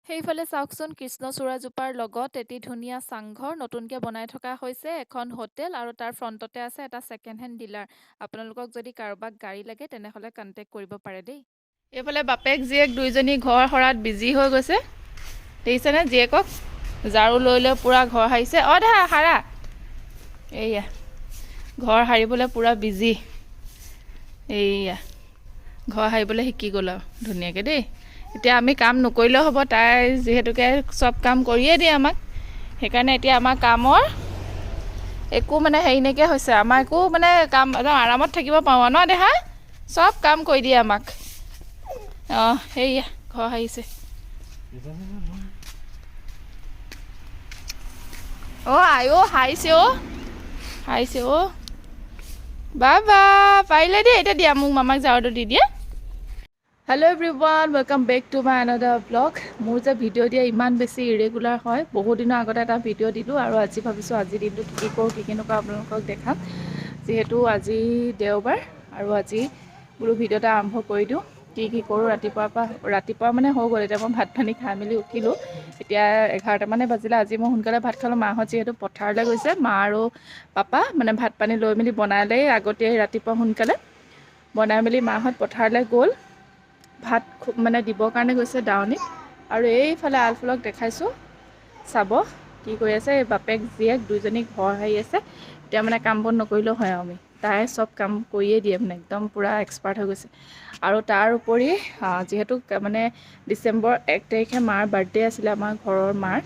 সেইফালে চাওকচোন কৃষ্ণচূড়াজোপাৰ লগত এটি ধুনীয়া চাংঘৰ নতুনকৈ বনাই থকা হৈছে এখন হোটেল আৰু তাৰ ফ্ৰণ্টতে আছে এটা ছেকেণ্ড হেণ্ড ডিলাৰ। আপোনালোকক যদি কাৰোবাক গাড়ী লাগে তেনেহ'লে কণ্টেক্ট কৰিব পাৰে দেই। এইফালে বাপেক জীয়েক দুইজনী ঘৰ সৰাত বিজি হৈ গৈছে। দেখিছেনে জীয়েকক ঝাৰু লৈ লৈ পূৰা ঘৰ সাৰিছে। দা সাৰা। এইয়া ঘৰ সাৰিবলৈ পূৰা বিজি। এইয়া ঘৰ সাৰিবলৈ শিকি গ'ল আৰু ধুনীয়াকৈ দেই। এতিয়া আমি কাম নকৰিলেও হ'ব, তাই যিহেতুকে চব কাম কৰিয়ে দিয়ে আমাক, সেইকাৰণে এতিয়া আমাৰ কামৰ একো মানে হেৰি নাইকিয়া হৈছে। আমাৰ একো মানে কাম একদম আৰামত থাকিব পাৰোঁ ন দেহা, চব কাম কৰি দিয়ে আমাক। সেয়া ঘৰ সাৰিছে। সাৰিছে বাবা পাৰিলে দেই। এতিয়া দিয়া মোক মামাক ঝাৰুটো দি দিয়া। Hello' everyone, welcome back to my another blog. মোৰ যে ভিডিঅ' দিয়া ইমান বেছি ইৰেগুলাৰ হয়। বহুত দিনৰ আগতে এটা ভিডিঅ' দিলোঁ আৰু আজি ভাবিছোঁ আজিৰ দিনটোত কি কৰোঁ কি নকৰোঁ আপোনালোকক দেখাম। যিহেতু আজি দেওবাৰ আৰু আজি বোলো ভিডিঅ' এটা আৰম্ভ কৰি দিওঁ। কি কৰোঁ ৰাতিপুৱা মানে হৈ গ'ল। এতিয়া মই ভাত পানী খাই মেলি উঠিলোঁ। এতিয়া 11টামানে বাজিলে। আজি মই সোনকালে ভাত খালোঁ। মাহঁত যিহেতু পথাৰলৈ গৈছে, মা আৰু পাপা মানে ভাত পানী লৈ মেলি বনালেই আগতেই ৰাতিপুৱা সোনকালে বনাই মেলি মাহঁত পথাৰলৈ গ'ল। ভাত মানে দিবৰ কাৰণে গৈছে দাৱনীত। আৰু এইফালে আলফুলক দেখাইছোঁ, চাব কি কৰি আছে। এই বাপেক জীয়েক দুইজনী ঘৰ সাৰি আছে। এতিয়া মানে কাম বন নকৰিলেও হয় আৰু তাই চব কাম কৰিয়ে দিয়ে, মানে একদম পূৰা এক্সপাৰ্ট হৈ গৈছে। আৰু তাৰ উপৰি যিহেতু মানে ডিচেম্বৰ 1 তাৰিখে মাৰ বাৰ্থডে আছিলে আমাৰ ঘৰৰ মাৰ,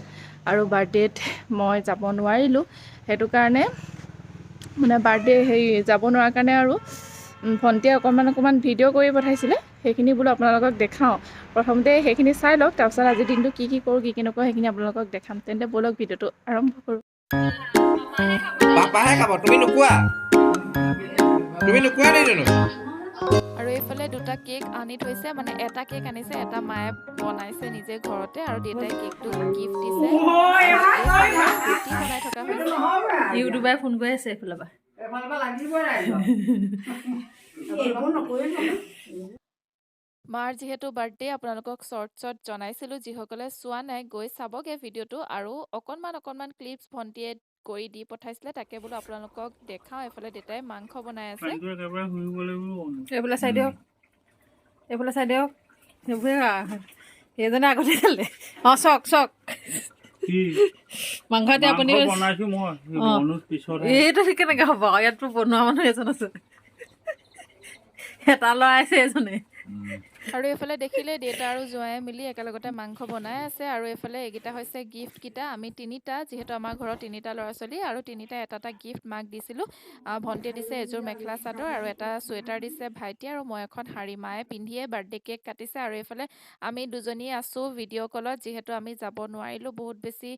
আৰু বাৰ্থডেত মই যাব নোৱাৰিলোঁ। সেইটো কাৰণে মানে বাৰ্থডে যাব নোৱাৰাৰ কাৰণে আৰু ভণ্টিয়ে অকণমান ভিডিঅ' কৰি পঠাইছিলে। সেইখিনি বোলো আপোনালোকক দেখাওঁ। প্ৰথমতে সেইখিনি চাই লওক, তাৰপিছত আজিৰ দিনটো কি কৰোঁ কি নকৰোঁ সেইখিনি আপোনালোকক দেখাম। তেন্তে ব'লক ভিডিঅ'টো আৰম্ভ কৰোঁ। পাপাহে খাব, তুমি নোকোৱা দেই জানো। আৰু এইফালে দুটা কেক আনি থৈছে, মানে এটা কেক আনিছে, এটা মায়ে বনাইছে নিজে ঘৰতে, আৰু দেউতাই কেকটো গিফ্ট দিছে। এইফালে ৰুটি বনাই থকা হৈছে। ইউটিউবাৰে ফোন কৰি আছে এইফালৰ পৰা। মাৰ যিহেতু বাৰ্থডে, আপোনালোকক শ্বৰ্টছত জনাইছিলোঁ। যিসকলে চোৱা নাই গৈ চাবগৈ ভিডিঅ'টো। আৰু অকণমান ক্লিপছ ভণ্টিয়ে কৰি দি পঠাইছিলে, তাকে বোলো আপোনালোকক দেখাওঁ। এইফালে দেউতাই মাংস বনাই আছে। এইফালে চাই দিয়ক, সেইজনে আগতে খালে। চক মাংস এতিয়া আপুনি এইটো কেনেকৈ হ'ব? ইয়াততো বনোৱা মানুহ এজন আছে, এটা ল'ৰাই আছে এজনে। আৰু এইফালে দেখিলে দেউতা আৰু জোঁৱাই মিলি একেলগতে মাংস বনাই আছে। আৰু এইফালে এইকেইটা হৈছে গিফ্টকেইটা। আমি তিনিটা, যিহেতু আমাৰ ঘৰত তিনিটা ল'ৰা ছোৱালী, আৰু তিনিটা এটা গিফ্ট মাক দিছিলোঁ। ভণ্টিয়ে দিছে এযোৰ মেখেলা চাদৰ আৰু এটা চুৱেটাৰ দিছে ভাইটি, আৰু মই এখন শাৰী। মায়ে পিন্ধিয়ে বাৰ্থডে কেক কাটিছে। আৰু এইফালে আমি দুজনী আছোঁ ভিডিঅ' কলত, যিহেতু আমি যাব নোৱাৰিলোঁ। বহুত বেছি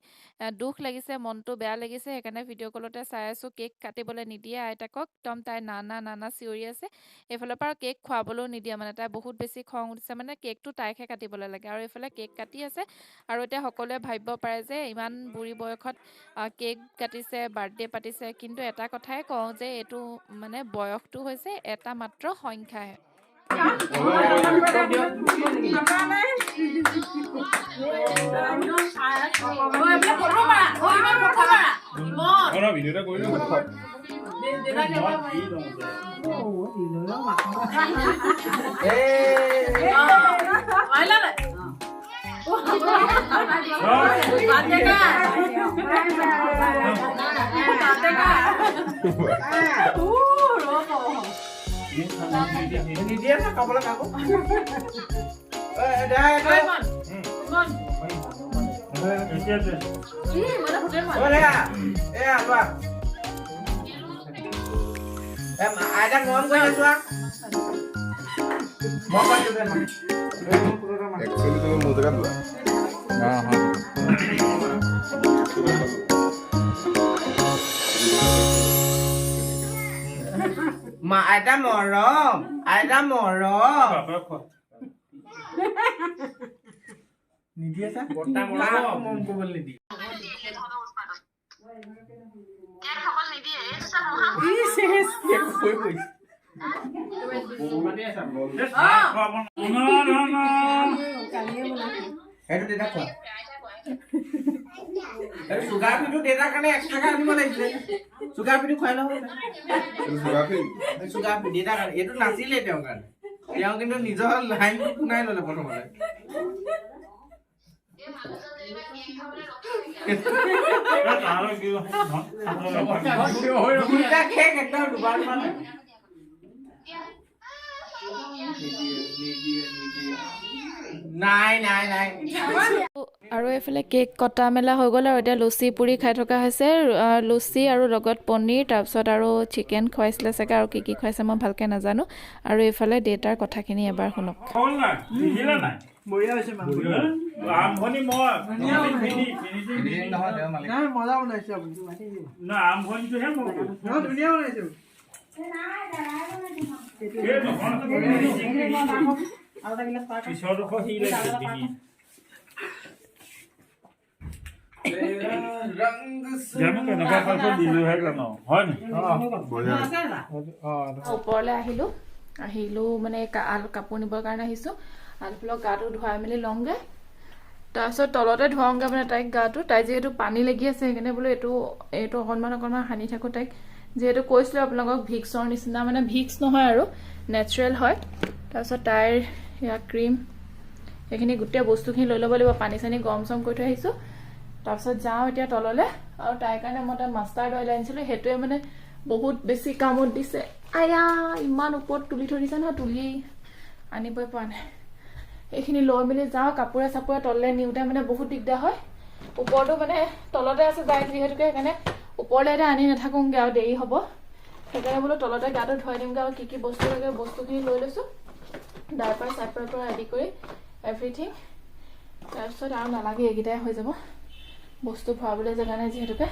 দুখ লাগিছে, মনটো বেয়া লাগিছে। সেইকাৰণে ভিডিঅ' কলতে চাই আছোঁ। কেক কাটিবলৈ নিদিয়ে আইতাকক, একদম তাই নানা চিঞৰি আছে। এইফালৰ পৰা কেক খুৱাবলৈও নিদিয়ে, মানে তাই বহুত বেছি খং উঠিছে। মানে কেকটো তাইকহে কাটিবলৈ লাগে। আৰু এইফালে কেক কাটি আছে। আৰু এতিয়া সকলোৱে ভাবিব পাৰে যে ইমান বুঢ়ী বয়সত কেক কাটিছে, বাৰ্থডে পাতিছে। কিন্তু এটা কথাই কওঁ যে এইটো মানে বয়সটো হৈছে এটা মাত্ৰ সংখ্যাহে। আইতাক মৰম কৰি আছো। আইতা মৰম, নিদিয়ে মৰম কৰিবলৈ নিদিয়ে। এইটো দেউতাক খোৱা এইটো চুগাৰ ফ্ৰীটো দেউতাৰ কাৰণে এক্সট্ৰাকৈ আনিব লাগিছিলে চুগাৰ ফ্ৰীটো খুৱাই নহ'ব চুগাৰ ফ্ৰী দেউতাৰ কাৰণে এইটো নাছিলেই তেওঁৰ কাৰণে তেওঁ কিন্তু নিজৰ লাইনটো শুনাই ল'লে প্ৰথমতে নাই নাই নাই আৰু এইফালে কেক কটা মেলা হৈ গ'ল আৰু এতিয়া লুচি পুৰি খাই থকা হৈছে লুচি আৰু লগত পনীৰ তাৰপিছত আৰু চিকেন খুৱাইছিলে চাগে আৰু কি খুৱাইছে মই ভালকৈ নাজানো আৰু এইফালে দেউতাৰ কথাখিনি এবাৰ শুনক ওপৰলৈ আহিলোঁ মানে কাপোৰ নিবৰ কাৰণে আহিছোঁ আলফুলক গাটো ধুৱাই মেলি লওঁগৈ তাৰপিছত তলতে ধুৱাওঁগৈ মানে তাইক গাটো তাই যিহেতু পানী লাগি আছে সেইকাৰণে বোলো এইটো অকণমান সানি থাকোঁ তাইক যিহেতু কৈছিলোঁ আপোনালোকক ভিক্সৰ নিচিনা মানে ভিক্স নহয় আৰু নেচাৰেল হয় তাৰপিছত তাইৰ সেয়া ক্ৰীম সেইখিনি গোটেই বস্তুখিনি লৈ ল'ব লাগিব পানী চানী গৰম চৰম কৰি থৈ আহিছোঁ তাৰপিছত যাওঁ এতিয়া তললৈ আৰু তাইৰ কাৰণে মই তাই মাষ্টাৰ্ড অইল আনিছিলোঁ সেইটোৱে মানে বহুত বেছি কামত দিছে আয়া ইমান ওপৰত তুলি থৈ দিছে নহয় তুলি আনিবই পৰা নাই এইখিনি লৈ মেলি যাওঁ কাপোৰে চাপোৰে তললৈ নিওঁতে মানে বহুত দিগদাৰ হয় ওপৰতো মানে তলতে আছে যায় যিহেতুকে সেইকাৰণে ওপৰলৈ এতিয়া আনি নাথাকোঁগৈ আৰু দেৰি হ'ব সেইকাৰণে বোলো তলতে গাটো ধুৱাই দিমগৈ আৰু কি বস্তু লাগে বস্তুখিনি লৈ লৈছোঁ ডাইপাৰ চাইপাৰৰ পৰা আদি কৰি এভৰিথিং তাৰপিছত আৰু নালাগে এইকেইটাই হৈ যাব বস্তু ভৰাবলৈ জেগা নাই যিহেতুকে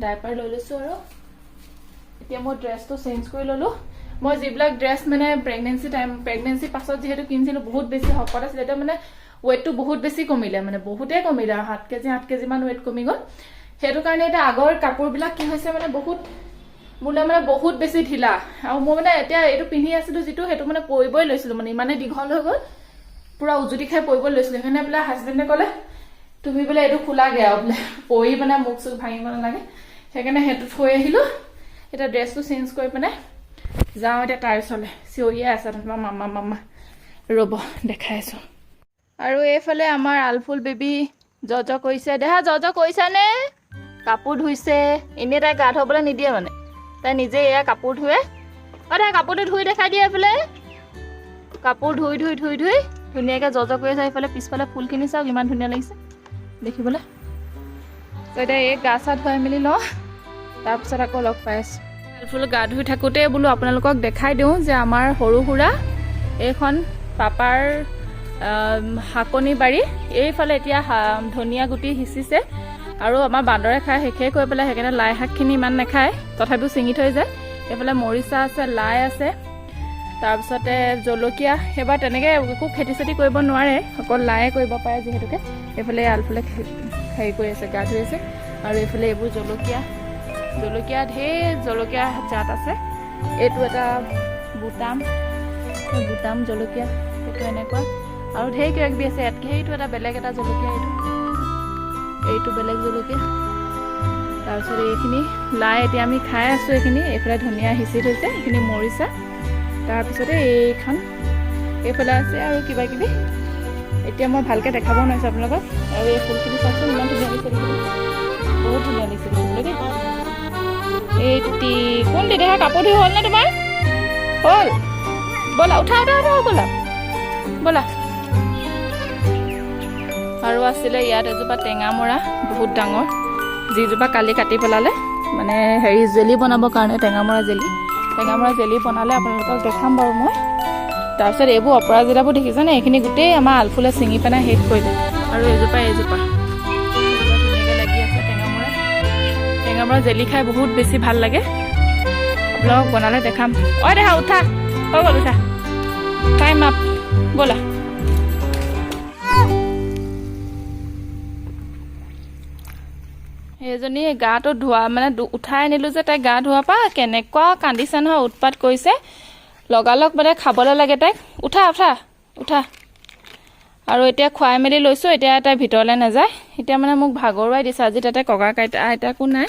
ডাইপাৰ লৈ লৈছোঁ আৰু এতিয়া মই ড্ৰেছটো চেঞ্জ কৰি ল'লোঁ মই যিবিলাক ড্ৰেছ মানে প্ৰেগনেঞ্চি পাছত যিহেতু কিনিছিলোঁ বহুত বেছি শকত আছিলে এতিয়া মানে ৱেইটটো বহুত বেছি কমিলে মানে বহুতেই কমিলে আৰু 7 কেজি মান ৱেইট কমি গ'ল সেইটো কাৰণে এতিয়া আগৰ কাপোৰবিলাক কি হৈছে মানে বহুত মোলৈ মানে বহুত বেছি ঢিলা আৰু মই মানে এতিয়া এইটো পিন্ধি আছিলোঁ যিটো সেইটো মানে পৰিবই লৈছিলোঁ মানে ইমানে দীঘল হৈ গ'ল পুৰা উজুতি খাই পৰিব লৈছিলোঁ সেইকাৰণে বোলে হাজবেণ্ডে ক'লে তুমি বোলে এইটো খোলাগে আৰু বোলে পৰি মানে মুখ চুখ ভাঙিব নালাগে সেইকাৰণে সেইটো থৈ আহিলোঁ এতিয়া ড্ৰেছটো চেঞ্জ কৰি পিনে যাওঁ এতিয়া তাইৰ ওচৰলৈ চিঞৰিয়ে আছে তোমাৰ মামা ৰ'ব দেখাই আছোঁ আৰু এইফালে আমাৰ আলফুল বেবী কৰিছে দেহা কৰিছানে কাপোৰ ধুইছে এনেই তাই গা ধুবলৈ নিদিয়ে মানে তাই নিজে এয়া কাপোৰ ধুৱে তাই কাপোৰটো ধুই দেখাই দিয়ে এইফালে কাপোৰ ধুই ধুনীয়াকৈ কৰি আছে এইফালে পিছফালে ফুলখিনি চাওক ইমান ধুনীয়া লাগিছে দেখিবলৈ এতিয়া এই গা চা ধুৱাই মেলি লওঁ তাৰপিছত আকৌ লগ পাই আছোঁ ফুল গা ধুই থাকোঁতে বোলো আপোনালোকক দেখাই দিওঁ যে আমাৰ সৰু সুৰা এইখন পাপাৰ শাকনি বাৰী এইফালে এতিয়া ধনিয়া গুটি সিঁচিছে আৰু আমাৰ বান্দৰে খাই শেষেই কৰি পেলাই সেইকাৰণে লাই শাকখিনি ইমান নাখায় তথাপিও ছিঙি থৈ যায় এইফালে মৰিচা আছে লাই আছে তাৰপিছতে জলকীয়া সেইবাৰ তেনেকৈ একো খেতি চেতি কৰিব নোৱাৰে অকল লাই কৰিব পাৰে যিহেতুকে এইফালে আলফালে হেৰি কৰি আছে গা ধুই আছে আৰু এইফালে এইবোৰ জলকীয়া ঢেৰ জলকীয়া জাত আছে এইটো এটা বুটাম জলকীয়া এইটো এনেকুৱা আৰু ঢেৰ কিবা কিবি আছে ইয়াতকৈ এইটো এটা বেলেগ এটা জলকীয়া এইটো বেলেগ জলকীয়া তাৰপিছত এইখিনি লাই এতিয়া আমি খাই আছোঁ এইখিনি এইফালে ধনিয়া সিঁচি থৈছে এইখিনি মৰিচা তাৰপিছতে এইফালে আছে আৰু কিবা কিবি এতিয়া মই ভালকৈ দেখাব নোৱাৰিছোঁ আপোনালোকক আৰু এই ফুলখিনি চাওকচোন ইমান ধুনীয়া লাগিছে বহুত ধুনীয়া লাগিছে দেখিবলৈ দেই এইটো কোন দিদিহা কাপোৰ ধুই হ'লনে তোমাৰ হ'ল ব'লা উঠা ব'লা আৰু আছিলে ইয়াত এজোপা টেঙামৰা বহুত ডাঙৰ যিজোপা কালি কাটি পেলালে মানে হেৰি জেলি বনাবৰ কাৰণে টেঙামৰা জেলি বনালে আপোনালোকক দেখাম বাৰু মই তাৰপিছত এইবোৰ অপৰাজিতাবোৰ দেখিছেনে এইখিনি গোটেই আমাৰ আলফুলে ছিঙি পেলাই শেষ কৰিলে আৰু এইজোপা ধুনীয়াকৈ লাগি আছে টেঙামৰা জেলি খাই বহুত বেছি ভাল লাগে আপোনালোকক বনালে দেখাম দেহা উঠা হৈ গ'ল উঠা টাইম আপ ব'লা সেইজনী গাটো ধোৱা মানে উঠাই আনিলোঁ যে তাই গা ধোৱাৰ পৰা কেনেকুৱা কান্দিছে নহয় উৎপাত কৰিছে লগালগ মানে খাবলৈ লাগে তাইক উঠা আৰু এতিয়া খুৱাই মেলি লৈছোঁ এতিয়া তাই ভিতৰলৈ নাযায় এতিয়া মানে মোক ভাগৰুৱাই দিছে আজি তাতে ককা আইতাকো নাই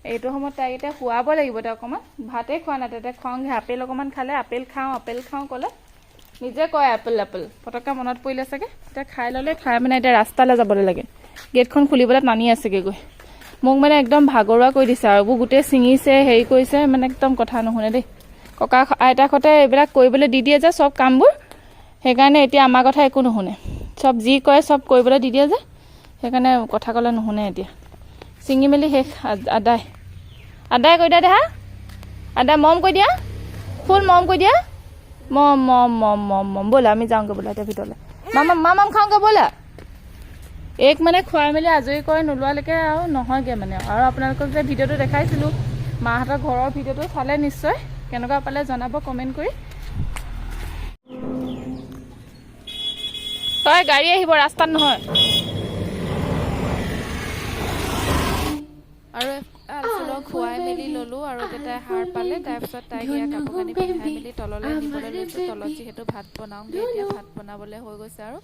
এইটো সময়ত তাইক এতিয়া শুৱাব লাগিব তাই অকণমান ভাতেই খোৱা নাই তাতে খুৱাওঁগৈ আপেল অকণমান খালে আপেল খাওঁ ক'লে নিজে কয় আপেল পটককৈ মনত পৰিলে চাগে এতিয়া খাই ল'লে খাই মানে এতিয়া ৰাস্তালৈ যাবলৈ লাগে গেটখন খুলিবলৈ টানি আছেগৈ গৈ মোক মানে একদম ভাগৰুৱা কৰি দিছে আৰু এইবোৰ গোটেই ছিঙিছে হেৰি কৰিছে মানে একদম কথা নুশুনে দেই ককা আইতাকহঁতে এইবিলাক কৰিবলৈ দি দিয়ে যে চব কামবোৰ সেইকাৰণে এতিয়া আমাৰ কথা একো নুশুনে চব যি কয় চব কৰিবলৈ দি দিয়ে যে সেইকাৰণে কথা ক'লে নুশুনে এতিয়া ছিঙি মেলি শেষ আদায় কৈ দিয়া দেহা আদায় মম কৈ দিয়া ফুল মম কৈ দিয়া মম ব'লা আমি যাওঁগৈ বোলা এতিয়া ভিতৰলৈ মাম খাওঁগৈ ব'লা এক মানে খুৱাই মেলি আজৰি কৰি নোলোৱালৈকে আৰু নহয়গৈ মানে আৰু আপোনালোকক যে ভিডিঅ'টো দেখাইছিলোঁ মাহঁতৰ ঘৰৰ ভিডিঅ'টো চালে নিশ্চয় কেনেকুৱা পালে জনাব কমেণ্ট কৰি হয় গাড়ী আহিব ৰাস্তাত নহয় আৰু ফুলক খুৱাই মেলি ল'লোঁ আৰু যেতিয়া সাৰ পালে তাৰপিছত তাইক এয়া কাপোৰ কানি পিন্ধাই মেলি তললৈ নিবলৈ লৈছোঁ তলত যিহেতু ভাত বনাওঁগৈ এতিয়া ভাত বনাবলৈ হৈ গৈছে আৰু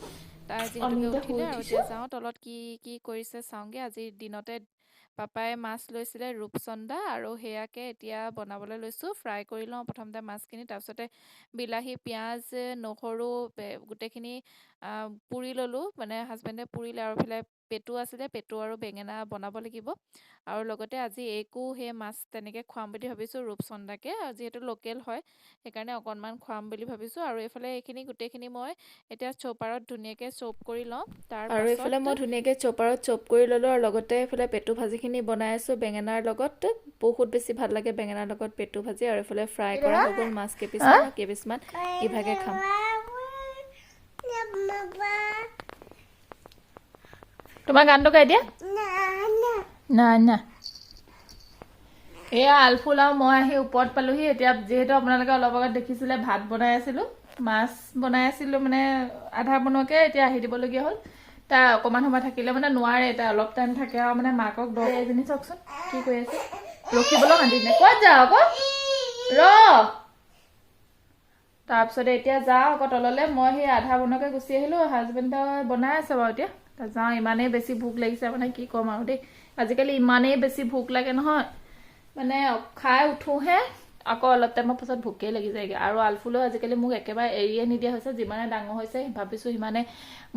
তাই যিহেতুকে উঠিলে আৰু এতিয়া যাওঁ তলত কি কৰিছে চাওঁগৈ আজিৰ দিনতে পাপাই মাছ লৈছিলে ৰূপচন্দা আৰু সেয়াকে এতিয়া বনাবলৈ লৈছোঁ ফ্ৰাই কৰি লওঁ প্ৰথমতে মাছখিনি তাৰপিছতে বিলাহী পিঁয়াজ নহৰু গোটেইখিনি পুৰি ল'লোঁ মানে হাজবেণ্ডে পুৰিলে আৰু এইফালে পেটু আছিলে পেটু আৰু বেঙেনা বনাব লাগিব আৰু লগতে আজি এইকো সেই মাছ তেনেকৈ খুৱাম বুলি ভাবিছোঁ ৰূপচন্দাকে যিহেতু লোকেল হয় সেইকাৰণে অকণমান খুৱাম বুলি ভাবিছোঁ আৰু এইফালে এইখিনি গোটেইখিনি মই এতিয়া চপাৰত ধুনীয়াকৈ চপ কৰি লওঁ আৰু এইফালে মই ধুনীয়াকৈ চপাৰত চপ কৰি ল'লোঁ আৰু লগতে এইফালে পেটু ভাজিখিনি বনাই আছোঁ বেঙেনাৰ লগত বহুত বেছি ভাল লাগে বেঙেনাৰ লগত পেটু ভাজি আৰু এইফালে ফ্ৰাই কৰা হৈ গ'ল মাছ কেইপিচমান ইভাগে খাম তোমাৰ গানটো গাই দিয়া না এয়া আলফুল আৰু মই আহি ওপৰত পালোহি এতিয়া যিহেতু আপোনালোকে অলপ আগত দেখিছিলে ভাত বনাই আছিলোঁ মাছ বনাই আছিলোঁ মানে আধা বনোৱাকৈ এতিয়া আহি দিবলগীয়া হ'ল তাই অকণমান সময় থাকিলে মানে নোৱাৰে তাই অলপ টাইম থাকে আৰু মানে মাকক দৰ এজনী চাওকচোন কি কৰি আছে ৰখিবলৈ শান্তি নাই ক'ত যাওঁ আকৌ তাৰপিছতে এতিয়া যাওঁ আকৌ তললৈ মই সেই আধা বনোৱাকৈ গুচি আহিলোঁ হাজবেণ্ডে বনাই আছে বাৰু এতিয়া তাত যাওঁ ইমানেই বেছি ভোক লাগিছে মানে কি ক'ম আৰু দেই আজিকালি ইমানেই বেছি ভোক লাগে নহয় মানে খাই উঠোহে আকৌ অলপ টাইমৰ পাছত ভোকেই লাগি যায়গৈ আৰু আলফুলেও আজিকালি মোক একেবাৰে এৰিয়ে নিদিয়া হৈছে যিমানে ডাঙৰ হৈছে ভাবিছোঁ সিমানে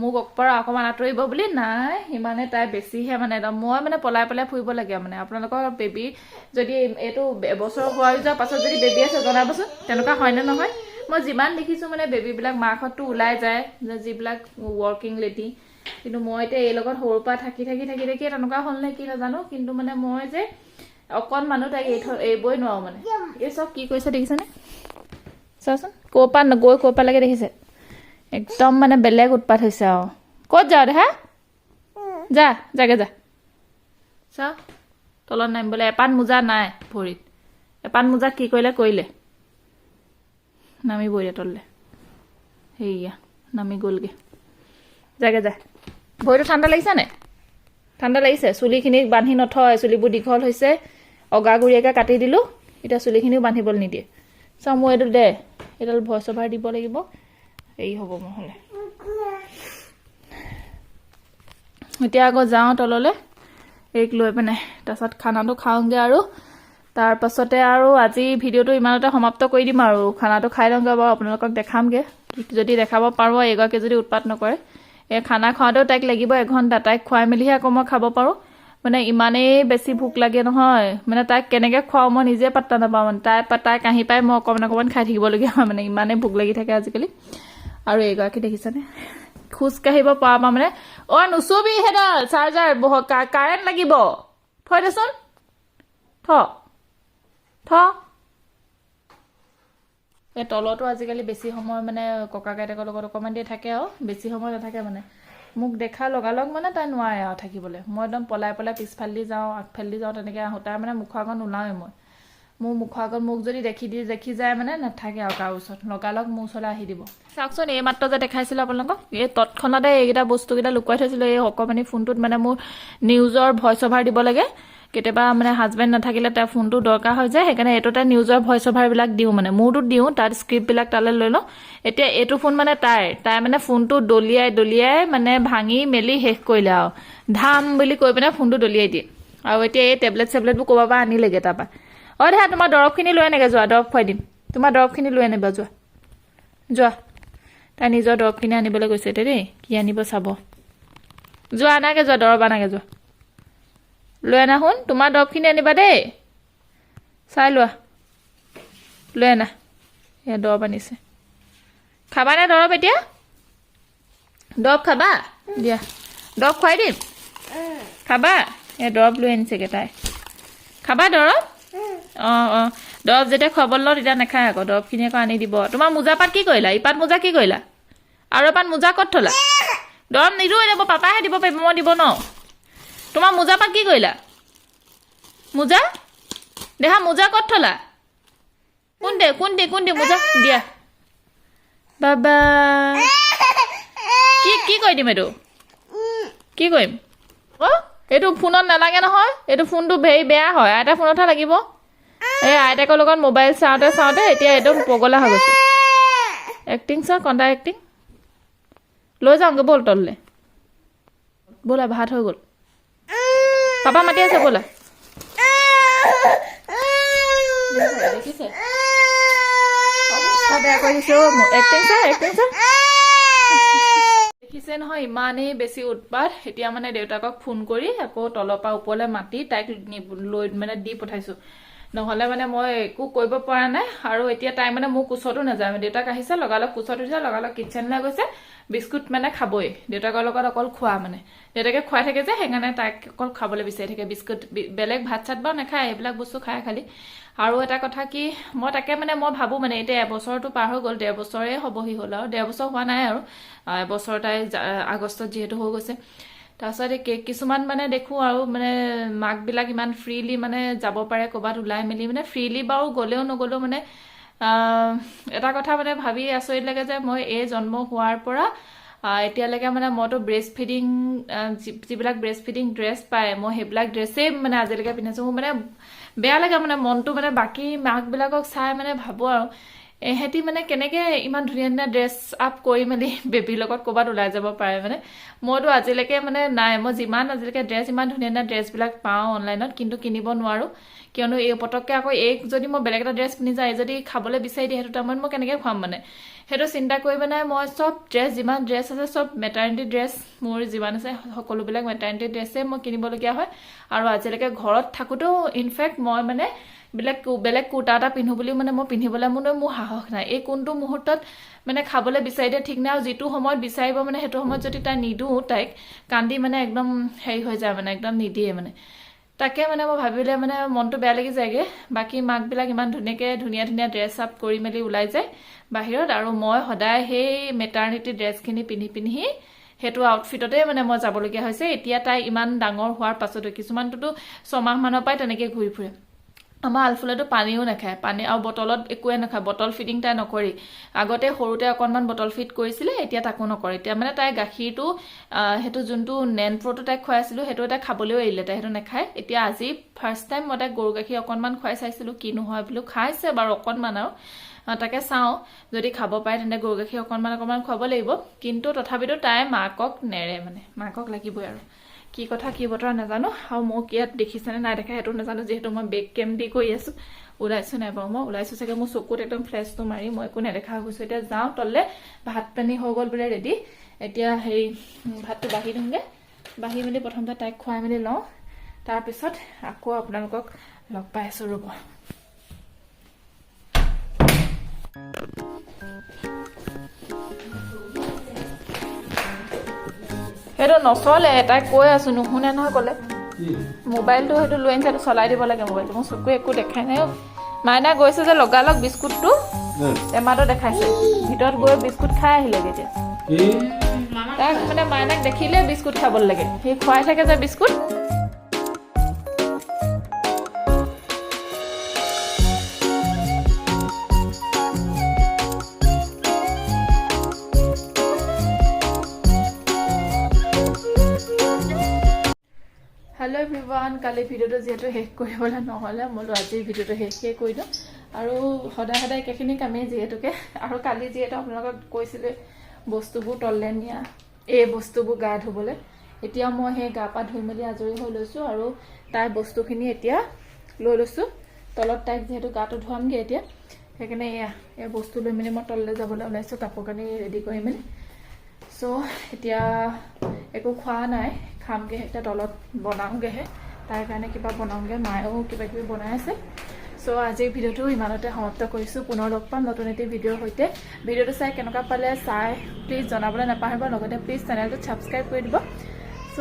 মোক পৰা অকণমান আঁতৰিব বুলি নাই সিমানে তাই বেছিহে মানে একদম মই মানে পলাই ফুৰিব লাগে মানে আপোনালোকৰ বেবী যদি এইটো এবছৰ হৈ যোৱাৰ পাছত যদি বেবী আছে জনাবচোন তেনেকুৱা হয়নে নহয় মই যিমান দেখিছোঁ মানে বেবীবিলাক মাকহঁতটো ওলাই যায় যিবিলাক ৱৰ্কিং লেডি কিন্তু মই এতিয়া এই লগত সৰুৰ পৰা থাকি তেনেকুৱা হ'ল নে কি নাজানো কিন্তু মানে মই যে অকণ মানুহ তাইক এৰিবই নোৱাৰোঁ মানে এই চব কি কৰিছে দেখিছেনে চাওচোন ক'ৰ পৰা লাগে দেখিছে একদম মানে বেলেগ উৎপাত হৈছে আৰু ক'ত যাওঁ দেহা যাগে যা চাওঁ তলত নামিবলৈ এপান মোজা নাই ভৰিত এপান মোজা কি কৰিলে নামিবই দিয়া তললৈ সেয়া নামি গ'লগৈ যাগে যা ভৰিটো ঠাণ্ডা লাগিছে নে ঠাণ্ডা লাগিছে চুলিখিনি বান্ধি নথয় চুলিবোৰ দীঘল হৈছে অগাগুৰিয়াকৈ কাটি দিলোঁ এতিয়া চুলিখিনিও বান্ধিবলৈ নিদিয়ে চাওঁ মই এইটো দে এইডাল ভইচ অভাৰ দিব লাগিব এই হ'ব নহ'লে এতিয়া আকৌ যাওঁ তললৈ এইক লৈ পিনে তাৰপাছত খানাটো খাওঁগৈ আৰু তাৰপাছতে আৰু আজি ভিডিঅ'টো ইমানতে সমাপ্ত কৰি দিম আৰু খানাটো খাই লওঁগৈ বাৰু আপোনালোকক দেখামগৈ যদি দেখাব পাৰোঁ এগৰাকী যদি উৎপাত নকৰে এই খানা খাওঁতেও তাইক লাগিব এঘণ্টা তাইক খুৱাই মেলিহে আকৌ মই খাব পাৰোঁ মানে ইমানেই বেছি ভোক লাগে নহয় মানে তাইক কেনেকৈ খুৱাওঁ মই নিজে পাত্তা নাপাওঁ মানে তাই কাঁহি পাই মই অকণমান খাই থাকিবলগীয়া হয় মানে ইমানেই ভোক লাগি থাকে আজিকালি আৰু এইগৰাকী দেখিছেনে খোজকাঢ়িব পৰা মানে নুচুবি সেইডাল চাৰ্জাৰ কাৰেণ্ট লাগিব থৈ দেচোন এই তলতো আজিকালি বেছি সময় মানে ককা আইতাকৰ লগত অকণমান দেৰি থাকে আৰু বেছি সময় নাথাকে মানে মোক দেখা লগালগ মানে তাই নোৱাৰে আৰু থাকিবলৈ মই একদম পলাই পিছফালেদি যাওঁ আগফালেদি যাওঁ তেনেকৈ আহোঁ তাই মানে মুখৰ আগত নোলাওঁৱেই মই মোৰ মুখৰ আগত মোক যদি দেখি যায় মানে নাথাকে আৰু কাৰো ওচৰত লগালগ মোৰ ওচৰলৈ আহি দিব চাওকচোন এই মাত্ৰ যে দেখাইছিলোঁ আপোনালোকক এই তৎক্ষণতে এইকেইটা বস্তুকেইটা লুকুৱাই থৈছিলোঁ এই অকণমানি ফোনটোত মানে মোৰ নিউজৰ ভইচ অভাৰ দিব লাগে কেতিয়াবা মানে হাজবেণ্ড নাথাকিলে তাৰ ফোনটো দৰকাৰ হৈ যায় সেইকাৰণে এইটোতে নিউজৰ ভইচ অভাৰবিলাক দিওঁ মানে মোৰটোত দিওঁ তাত স্ক্ৰিপ্টবিলাক তালৈ লৈ লওঁ এতিয়া এইটো ফোন মানে তাই মানে ফোনটো দলিয়াই মানে ভাঙি মেলি শেষ কৰিলে আৰু ধাম বুলি কৈ পিনে ফোনটো দলিয়াই দিয়ে আৰু এতিয়া এই টেবলেটবোৰ ক'ৰবাৰ পৰা আনিলেগৈ তাৰপৰা দেহা তোমাৰ দৰৱখিনি লৈ আনেগৈ যোৱা দৰৱ খুৱাই দিম তোমাৰ দৰৱখিনি লৈ আনিবা যোৱা তাই নিজৰ দৰৱখিনি আনিবলৈ গৈছে এতিয়া দেই কি আনিব চাব যোৱা আনাগে যোৱা দৰৱ আনাগে যোৱা লৈ আনা শুন তোমাৰ দৰৱখিনি আনিবা দেই চাই লোৱা লৈ আনা এয়া দৰৱ আনিছে খাবানে দৰৱ এতিয়া দৰৱ খাবা দিয়া দৰৱ খুৱাই দিম খাবা এয়া দৰৱ লৈ আনিছেগৈ তাই খাবা দৰৱ অঁ দৰৱ যেতিয়া খুৱাবলৈ লওঁ তেতিয়া নাখায় আকৌ দৰৱখিনি আকৌ আনি দিব তোমাৰ মোজাপাত কি কৰিলা ইপাত মোজা কি কৰিলা আৰু এপাত মোজা ক'ত থলা দৰৱ নিদিওঁ এতিয়া পাপাহে দিব পাৰিব মই দিব ন তোমাৰ মোজাপাত কি কৰিলা মোজা দেহা মোজা ক'ত থলা কোন দে মোজা দিয়া বাবা কি কৰি দিম এইটো কি কৰিম এইটো ফোনত নালাগে নহয় এইটো ফোনটো বেয়া হয় আইতা ফোনতহে লাগিব এই আইতাকৰ লগত মোবাইল চাওঁতে এতিয়া একদম পগলা হৈ গৈছে এক্টিং চা কন্দা এক্টিং লৈ যাওঁগৈ ব'ল তললৈ ব'লা ভাত হৈ গ'ল পাপা মাতি আছে ব'লা দেখিছে বেয়া কৰি দিছে এক্টিং চা দেখিছে নহয় ইমানেই বেছি উৎপাত এতিয়া মানে দেউতাকক ফোন কৰি আকৌ তলৰ পৰা ওপৰলৈ মাতি তাইক লৈ মানে দি পঠাইছো নহ'লে মানে মই একো কৰিব পৰা নাই আৰু এতিয়া তাই মানে মোৰ কোচতো নাযায় দেউতাক আহিছে লগালগ কোচত উঠিছে লগালগ কিটচেনলৈ গৈছে বিস্কুট মানে খাবই দেউতাকৰ লগত অকল খোৱা মানে দেউতাকে খুৱাই থাকে যে সেইকাৰণে তাইক অকল খাবলৈ বিচাৰি থাকে বিস্কুট বেলেগ ভাত চাত বাৰু নাখায় এইবিলাক বস্তু খায় খালি আৰু এটা কথা কি মই তাকে মানে মই ভাবোঁ মানে এতিয়া এবছৰটো পাৰ হৈ গ'ল 1.5 বছৰে হ'বহি হ'ল আৰু 1.5 বছৰ হোৱা নাই আৰু এবছৰ তাই আগষ্টত যিহেতু হৈ গৈছে তাৰপিছত কিছুমান মানে দেখোঁ আৰু মানে মাকবিলাক ইমান ফ্ৰীলি মানে যাব পাৰে ক'ৰবাত ওলাই মেলি মানে ফ্ৰীলি বাৰু গ'লেও নগ'লেও মানে এটা কথা মানে ভাবি আচৰিত লাগে যে মই এই জন্ম হোৱাৰ পৰা এতিয়ালৈকে মানে মইতো ব্ৰেষ্ট ফিডিং যিবিলাক ব্ৰেষ্ট ফিডিং ড্ৰেছ পায় মই সেইবিলাক ড্ৰেছেই মানে আজিলৈকে পিন্ধিছোঁ মোৰ মানে বেয়া লাগে মানে মনটো মানে বাকী মাকবিলাকক চাই মানে ভাবোঁ আৰু এহেঁতি মানে কেনেকৈ ইমান ধুনীয়া ধুনীয়া ড্ৰেছ আপ কৰি মেলি বেবীৰ লগত ক'ৰবাত ওলাই যাব পাৰে মানে মইতো আজিলৈকে মানে নাই মই যিমান আজিলৈকে ড্ৰেছ ইমান ধুনীয়া ধুনীয়া ড্ৰেছবিলাক পাওঁ অনলাইনত কিন্তু কিনিব নোৱাৰোঁ কিয়নো এই পটককৈ আকৌ যদি মই বেলেগ এটা ড্ৰেছ পিন্ধি যায় যদি খাবলৈ বিচাৰি দিয়ে সেইটো টাইমত মই কেনেকৈ খুৱাম মানে সেইটো চিন্তা কৰি মানে মই চব ড্ৰেছ যিমান ড্ৰেছ আছে চব মেটাৰনিটি ড্ৰেছ মোৰ যিমান আছে সকলোবিলাক মেটাৰনিটি ড্ৰেছেই মই কিনিবলগীয়া হয় আৰু আজিলৈকে ঘৰত থাকোঁতেও ইনফেক্ট মই মানে বেলেগ কুৰ্তা এটা পিন্ধো বুলিও মানে মই পিন্ধিবলৈ মোৰ সাহস নাই এই কোনটো মুহূৰ্তত মানে খাবলৈ বিচাৰি দিয়ে ঠিক নাই আৰু যিটো সময়ত বিচাৰিব মানে সেইটো সময়ত যদি তাই নিদিওঁ তাইক কান্দি মানে একদম হেৰি হৈ যায় মানে একদম নিদিয়ে মানে তাকে মানে মই ভাবিলে মানে মনটো বেয়া লাগি যায়গৈ বাকী মাকবিলাক ইমান ধুনীয়া ধুনীয়া ড্ৰেছ আপ কৰি মেলি ওলাই যায় বাহিৰত আৰু মই সদায় সেই মেটাৰনিটি ড্ৰেছখিনি পিন্ধি সেইটো আউটফিটতে মানে মই যাবলগীয়া হৈছে এতিয়া তাই ইমান ডাঙৰ হোৱাৰ পাছতো কিছুমানটোতো 6 মাহমানৰ পৰাই তেনেকৈ ঘূৰি ফুৰে আমাৰ আলফুলেতো পানীও নাখায় পানী আৰু বটলত একোৱে নাখায় বটল ফিডিং তাই নকৰি আগতে সৰুতে অকণমান বটল ফিড কৰিছিলে এতিয়া তাকো নকৰে এতিয়া মানে তাই গাখীৰটো সেইটো যোনটো নেনপ্ৰ'টো তাইক খুৱাইছিলোঁ সেইটো তাই খাবলৈও এৰিলে তাই সেইটো নাখায় এতিয়া আজি ফাৰ্ষ্ট টাইম মই তাইক গৰু গাখীৰ অকণমান খুৱাই চাইছিলোঁ কি নহয় বোলো খাইছে বাৰু অকণমান আৰু তাকে চাওঁ যদি খাব পাৰে তেন্তে গৰু গাখীৰ অকণমান খুৱাব লাগিব কিন্তু তথাপিতো তাই মাকক নেৰে মানে মাকক লাগিবই আৰু কি কথা কি বতৰা নাজানো আৰু মোক ইয়াত দেখিছেনে নাই দেখা সেইটো নাজানো যিহেতু মই বেক কেম দি কৰি আছোঁ ওলাইছোঁ নাই বাৰু মই ওলাইছোঁ চাগে মোৰ চকুত একদম ফ্লেছটো মাৰি মই একো নেদেখা হৈছোঁ এতিয়া যাওঁ তললৈ ভাত পানী হৈ গ'ল বোলে ৰেডি এতিয়া হেৰি ভাতটো বাঢ়ি দিওঁগৈ বাঢ়ি মেলি প্ৰথমতে তাইক খুৱাই মেলি লওঁ তাৰপিছত আকৌ আপোনালোকক লগ পাই আছোঁ ৰ'ব সেইটো নচলে তাইক কৈ আছোঁ নুশুনে নহয় ক'লে মোবাইলটো সেইটো লৈ আনিছে সেইটো চলাই দিব লাগে মোবাইলটো মোৰ চকুৱে একো দেখাই নাই মাইনা গৈছে যে লগালগ বিস্কুটটো টেমাটো দেখাইছে ভিতৰত গৈ বিস্কুট খাই আহিলেগৈ এতিয়া তাক মানে মাইনাক দেখিলে বিস্কুট খাবলৈ লাগে সি খুৱাই থাকে যে বিস্কুট হেল্ল' এভৰিৱান, কালি ভিডিঅ'টো যিহেতু শেষ কৰিবলৈ নহ'লে মই আজিৰ ভিডিঅ'টো শেষে কৰি দিওঁ আৰু সদায় সদায় একেখিনি কামেই যিহেতুকে আৰু কালি যিহেতু আপোনালোকক কৈছিলে বস্তুবোৰ তললৈ নিয়া এই বস্তুবোৰ গা ধুবলৈ এতিয়া মই সেই গা পা ধুই মেলি আজৰি হৈ লৈছোঁ আৰু তাইৰ বস্তুখিনি এতিয়া লৈ লৈছোঁ তলত তাইক যিহেতু গাটো ধুৱামগৈ এতিয়া সেইকাৰণে এই বস্তু লৈ মেলি মই তললৈ যাবলৈ ওলাইছোঁ কাপোৰ কানি ৰেডি কৰি মেলি চ' এতিয়া একো খোৱা নাই খামগৈ এতিয়া তলত বনাওঁগৈহে তাৰ কাৰণে কিবা বনাওঁগৈ মায়েও কিবা কিবি বনাই আছে চ' আজিৰ ভিডিঅ'টো ইমানতে সমাপ্ত কৰিছোঁ পুনৰ লগ পাম নতুন এটি ভিডিঅ'ৰ সৈতে ভিডিঅ'টো চাই কেনেকুৱা পালে চাই প্লিজ জনাবলৈ নাপাহৰিব লগতে প্লিজ চেনেলটো ছাবস্ক্ৰাইব কৰি দিব চ'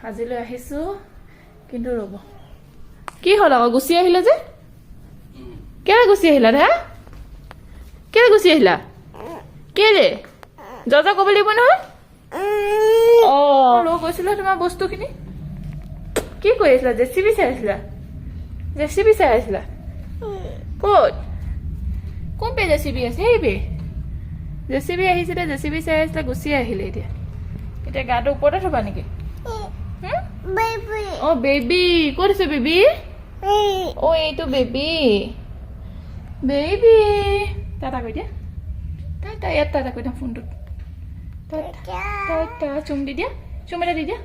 আজিলৈ আহিছোঁ কিন্তু ৰ'ব কি হ'ল আকৌ গুচি আহিলে যে কেলে গুচি আহিলা দা কেলে গুচি আহিলা কেলে যা ক'ব লাগিব নহয় লৈ গৈছিলা তোমাৰ বস্তুখিনি কি কৰি আছিলা জেচিবি চাই আছিলা ক'ত কোন পে জেচিবি আছে সেই পে জেচিবি আহিছিলে জেচিবি চাই আছিলা গুচি আহিলে এতিয়া গাটো ওপৰতে থবা নেকি বেবী ক'ত আছে বেবী এইটো বেবী টাটা কৈ দিয়া ইয়াত টাটা কৈ দিয়া ফোনটোত চুম দি দিয়া চুম এটা দি দিয়া